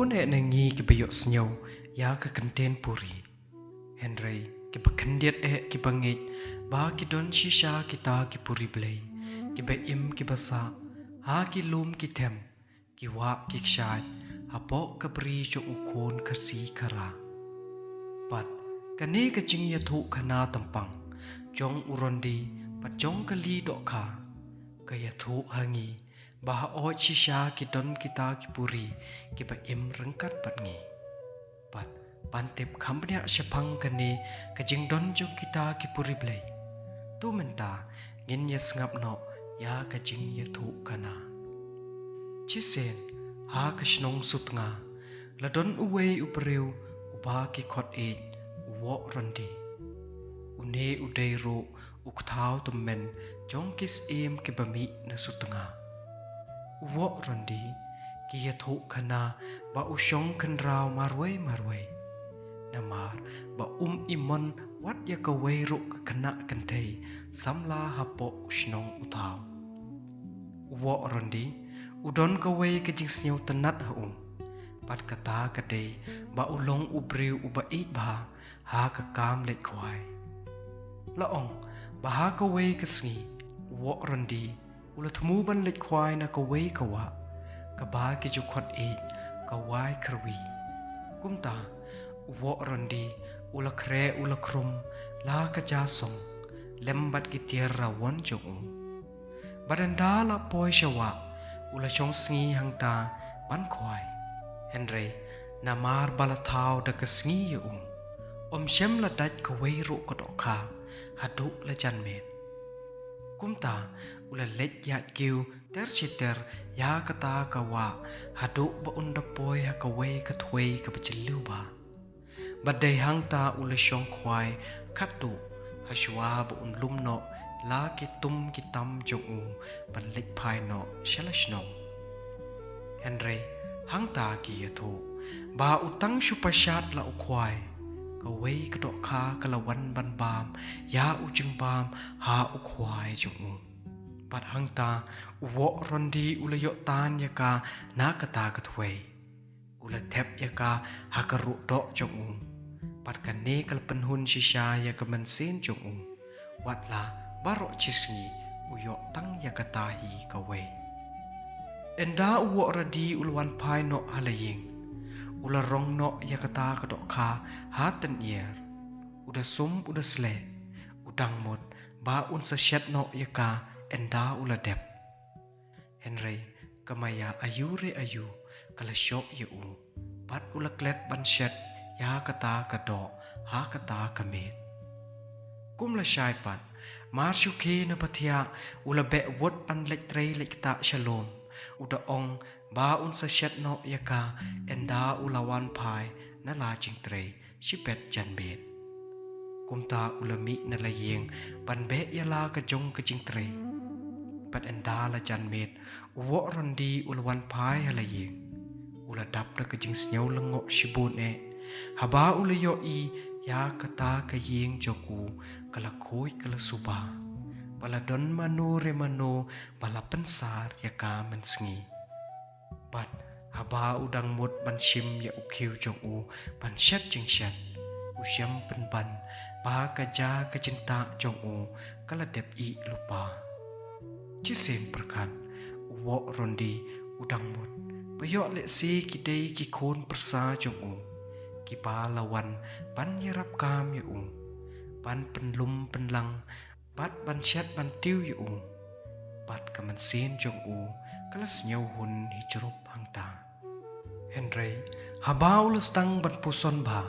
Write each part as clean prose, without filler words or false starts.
Mun nengi ki bayok senyau ya ke kenten puri. Henry ki bakendiat ki bangit ba ki don shisha kita ki puri blay. Ki bayim ki basa ha ki lum ki tem ki wa ki kshat ha po ka bri cho ukon kasi kara. Pat kane ka jing ya thu kana tampang jong urondi pat jong kali dok ka kaya thu hangi bah oi shisha ki don kita ki puri ki bayim rengkat pat ngi. Pat pantip kambnya syapang kane ka jing don jo kita ki puri blay. Tu menta ngin ya sngap no ya ka jing ya thu kana. Chisen ha ka shnong sutnga ladon uwe upriu uba ki khot e uwo rondi. Une udai ro ukthau tummen jong kis em ki bami na sutnga. Uwo rondi ki ya thu kana ba usyong kan raw marwe. Namar ba imon wat ya ka wei ro ka kana kan thei samla hapo ushnong uthau. Uwo rondi udon ka wei ka jing snyau tanat ha pat kata ka dei ba ulong ubriu uba i ba ha ka kam le khwai. Laong ba ha ka wei ka sngi uwo rondi ula thmu ban le khwai na ka wei ka wa ka ba ki ju khot e ka wai khrwi. Kumta uwo rondi ula kre ula krum la ka ja song lembat ki tiar rawan jong badanda la poi shawa ula chong sngi hangta ban khwai. Henry namar balathau da ka sngi ya shem la daj ka wei ro ka do kha hadu la jan me. Kumta ula let ya kiu ter chiter ya kata ka wa hadu ba unda poi ha ka wei ka thwei ka bachillu ba. Badai hangta ula shong khwai khatu hashwa ba lum no la ki tum ki tam jong ban lek phai no shalash no. Henry hangta ki yatho ba utang shupashat la ukhwai ka wei ka do kha kalawan ban bam ya ujing bam ha ukhwai jong pat hangta uwo rondi ula yo tan ya ka na kata ka thwei ula thep ya ka ha ka ru do jong pat kane kal penhun shisha ya ka mansen jong wat la baro chisngi uyo tang ya kata hi ka wei. Enda uwo radi ulwan pai no halaying ula rong no ya kata ka do kha hatan yer uda sum uda sle udang mot ba un sa shet no ya ka enda ula dep. Henry kamaya ayu kala shok ya pat ula klet ban shet ya kata ka do ha kata ka met. Kum la shai pat mar shuke na pathia ula be wot pan lek trei lek ta shalom uda ong ba un sa shet no ya ka enda ula wan pai na la jing trei shipet jan bet. Kumta ula mi na la yeng ban be ya la ka jong ka jing trei pat enda la jan met uwo rondi ula wan pai hala yeng ula dap la ka jing snyau lengo shibun e haba ula yo i ya kata ka yeng joku kala khoi kala suba bala don mano re mano bala pensar ya ka mensngi pat haba udang mot ban shim ya ukhiu jong ban shat jing shat usyam pen ban ba ka ja ka cinta jong kala dep i lupa. Chisem perkat uwo rondi udang mot bayok le si ki dei ki khon persa jong ki ba lawan ban yarap kam ya ban penlum penlang bat ban shat ban tiu ya bat kaman sin jong kala snyau hun hijrup hangta. Henry haba ula stang ban puson ba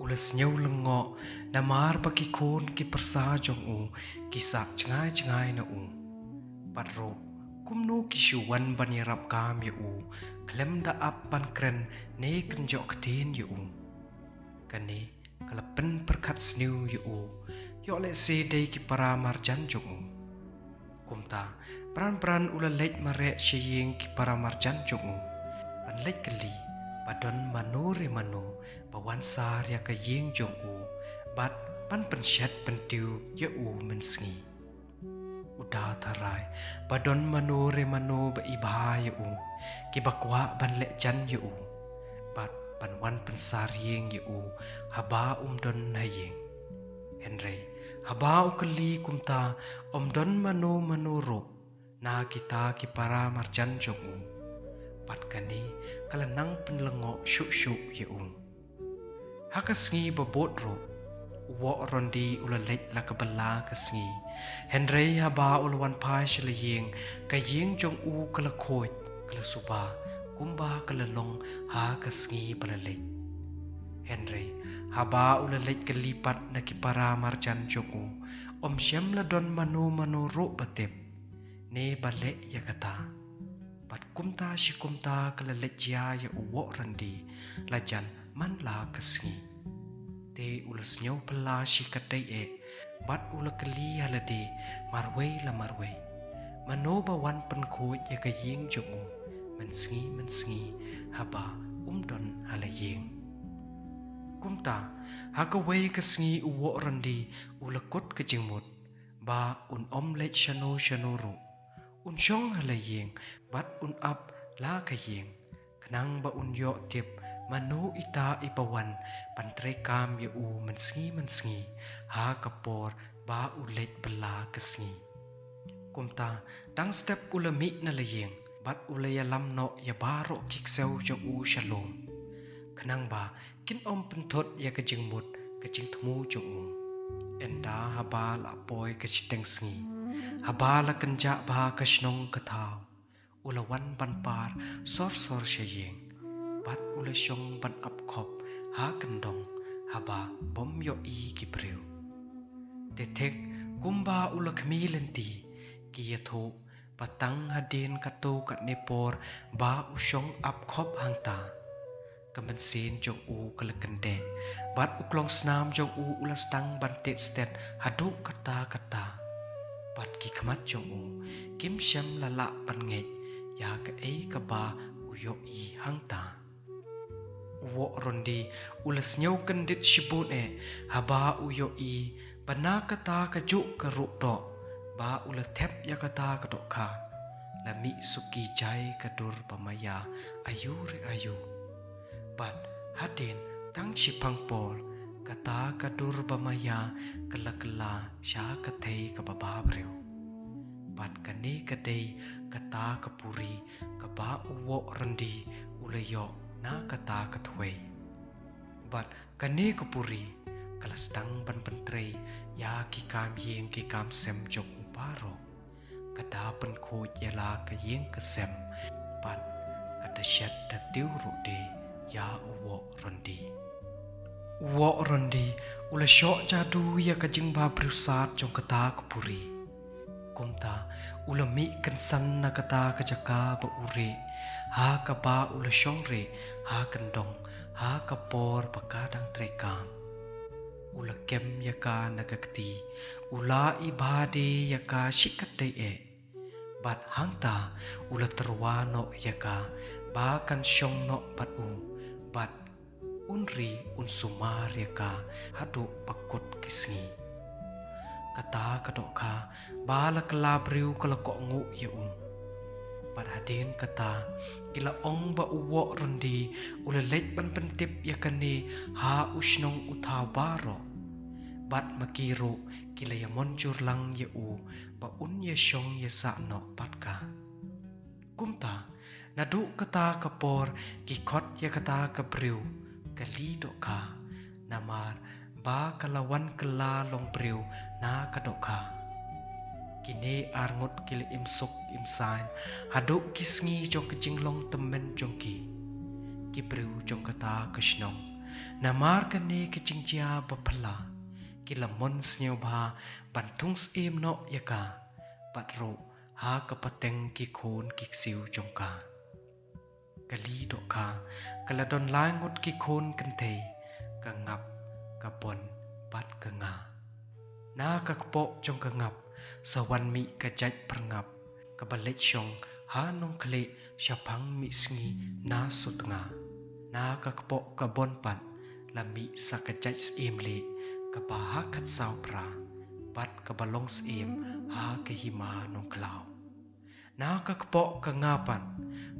ula snyau lengo namar ba ki khon ki persa jong kisak cengai na pat ro kumno ki shuwan ban yarap kam ya klem da ap ban kren ne kan jok tin ya kane kala pen perkat sniu ya yo le se dei ki para marjan jong kumta pran ula lek mare sheying ki para marjan jong ban lek kali padon manore mano bawan sar ya ka yeng jong bat pan penshat pentiu ya mensngi uda tharai padon manore mano ba ibha ya ki bakwa ban lek jan ya บัดปันวันเป็นสาเรียงยอูฮาบาดนให้เยงเฮนไรฮาบาอุกลีกุมตาดนมโนโรนากิตากิปารามาร์จันจงอูปัดกันนี้กะละนังเป็นละงอชุยอูฮักสงีบบดโรวอรอนดีอุลเล็กละกบลากสงีเฮนไรฮาบาอุลวันพายชลเยงกะเยงจงอูกะละโคยกะละสุบากุมบากะละลงฮากสงีบละเล็กเฮนไรฮาบาอุลเล็กกะลีปัดนักิปารามาร์จันจงอูเชมละดอนมโนโรบะเต็บเนบะเละยะกะตาปัดกุมตาชิกุมตากะละเล็กยายะอุวอรันดีละจันมันลากสงีเตอุลสเนียวพลาชิกะไดเอบัดอุลกะลีฮะละเดมารเวละมารเวมโนบะวันปันโคยะกะเยงจงอูมันสงีฮาบาดนฮะละเยงกุมตาหากเวกสงีอุวอรันดีอุลกดกะจิงหมดบาเล็กชโนโรช่องฮะละเยงบัดอับลากะเยงขนังบะยอเต็บมโนอิตาอิปวันปันเตรกามยอูมันสงีหากะปอร์บาเล็กบลากะสงีกุมตาดังสเต็ปอุลมินะละเยงบัดอุลยะลัมโนยะบาโรกิกเซวจงอูชะโลมขนังบากินเป็นทดยะกะจิงหมดกะจิงทมูจงอูเอ็นดาฮาบาละปอยกะชิเต็งสงีฮาบาละกันจะบากะชนงกะทาวอุลวันบันปาร์สอร์เชเยงบัดอุลชงบันอับขอบหากันดงฮาบาบอมโยอีกิเปรียวเตเทกกุมบาอุลขมีเลนตีกิยโทปะตังฮาเดนกะโตกะเนปอร์บาอุชงอับขอบหางตากำมันเซนจงอูกะละกันเดบัดอุกลองสนามจงอูอุลสตังบันเตสเตตฮัดุกะตาบัดกิขมัดจงอูกิมเชมละปันเงยยากะเอกะบาอุโยอีหางตาวอรอนดีอุลสเนียวกันดิดชิบุนฮาบาอุโยอีปนากะตากะจุกะรุดอบาอุลเทปยากะตากะดอกคาละมิสุกีใจกะดุรปมายาอายุบัดฮัดเดนตั้งชิพังปอลกะตากะดุรปมายากะละกะลาชากะเทกะบาบาเบรวบัดกะเนกะเดยกะตากะปุรีกะบาอุวอรันดีอุลยอนากะตากะถวยบัดกะเนกะปุรีกะละสตังบันปันเตรยากิกามเยงกิกามเซมจกอุปารอกะดาปันโคยะลากะเยงกะเซมปัดกะดะเชดดะติวโรเดยาอุวอรันดีอุลชอจาดูยากะจิงบาบรุษาจงกะตากะปุรีกุมตาอุลมิกันสันนากะตากะจักาบะอุเรหากะบาอุลชองเรหากันดงหากะปอร์ปะกาดังเตรกามอุลเกมยากานากะกตีอุลาอิบาเดยากาชิกัดเดเอบัดหางตาอุลตรวาโนยากาบากันชงโนบัดอูบัดอุนรีอุนสุมาเรียกาฮัดุปะกดกิสงีกะตากะดอกคาบาละกลาบริวกะละกองูยะอุงบัดหาเดนกะตากิละองบะอุวอรันดีอุลเล็กบันปันติบยะกันเนหาอุชนงอุทาวบารอบัดมะกีโรกิละยะมอนจุรลังยะอูบะอุนยะชงยะสะเนาะปัดกากุมตานาดุกะตากะปอร์กิคอดยะกะตากะบริวกะลีดอกคานามารบากะละวันกะลาลงเปรียวนากะดอกคากิเนอารงดกิเลอิมสุกอิมซายฮัดุกิสงีจงกะจิงลงตะเมนจงกิเปรียวจงกะตากะชนงนามารกะเนกะจิงจาบะพลากิละมอนสเนียวบาบันทุงสเอมเนาะยะกาปัดโรหากะปะเต็งกิโคนกิกซิวจงกากะลีดอกคากะละดอนลายงดกิโคนกันเทกะงับกะปนปัดกะงานากะกะโปจงกะงับสวรรค์มิกะจัดประงับกะบะเล็กชงหานงเคลชะพังมิสงีนาสุดงานากะกะโปกะบนปัดละมิสักะจัดสเอมเลกะบะฮักคัดสาวปราปัดกะบะลงสเอมหากะหิมานงคลาวนากะกะโปกะงาปัน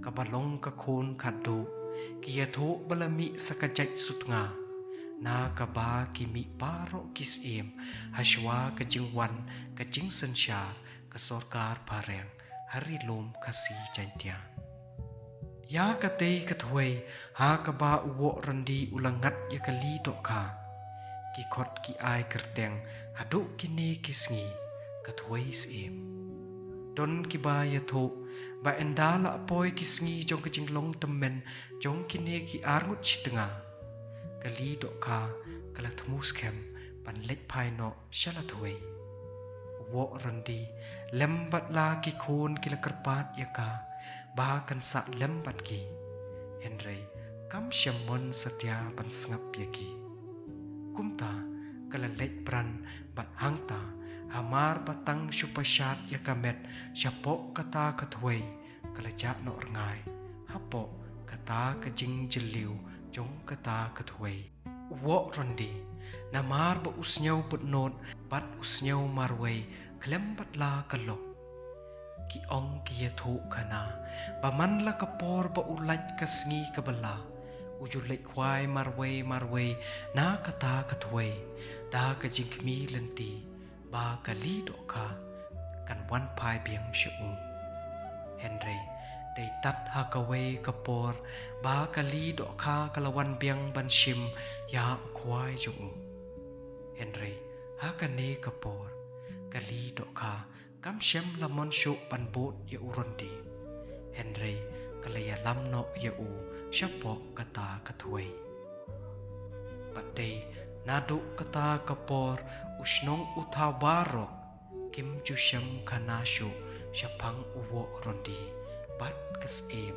กะบะลงกะโคนขัดดู kia tho balami sakajat sutnga na kaba kimi paro kis em haswa kajingwan kajing sensyar kesorkar pareng hari lom kasih jantia ya katei kathwei ha kaba uwo randi ulangat ya kali dokha ki khot ki ai kerteng haduk kini kisngi kathwei sem don ki ba ya tho ba endala apoi kisngi jong kajinglong temen jong kini ki arngut chitnga kali dokha kala thmus kem pan lek phai no shalathwei wo randi lembat la ki khon ki la karpat ya ka ba kan sa lembat ki henry kam shamon satya pan sngap ya ki kumta kala lek bran bat hangta hamar batang supashat ya kamet syapo kata kathwei kala ja no rangai hapo kata kajing jeliu jong kata kathwei wo randi namar ba usnyau putnot bat usnyau marwei klem bat la kalok ki ong ki yatho khana paman la kapor ba ulat kasngi kabala ujulek khwai marwei na kata kathwei da ka jingmi lenti ba kali dokha kan wan phai biang shu henry dei tat hakawei kapor ba kali dokha kalawan biang ban shim ya khwai jung henry hakane kapor kali dokha kam shem lamon shu pan bot ya urondi henry kalaya lamno ya u shapo kata kathwei patei nadu kata kapor usnong uthawarok kim chusham khanashu shapang uwo rondi bat kas em